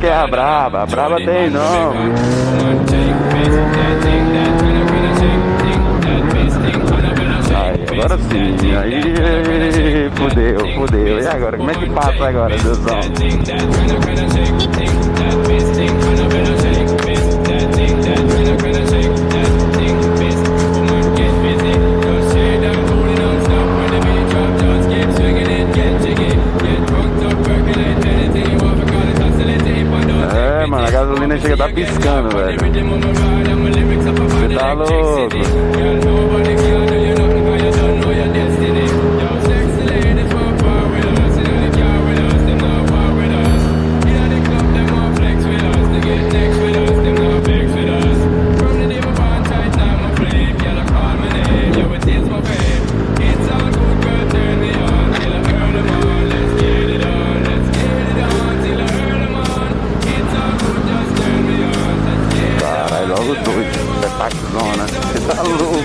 que é a braba tem nome. Aí, agora sim, aí fudeu. E agora, como é que passa agora, Deusão? É, mano, a gasolina chega a tá piscando, velho. Você tá louco. Caralho, logo dois. Você tá zona. Você tá louco.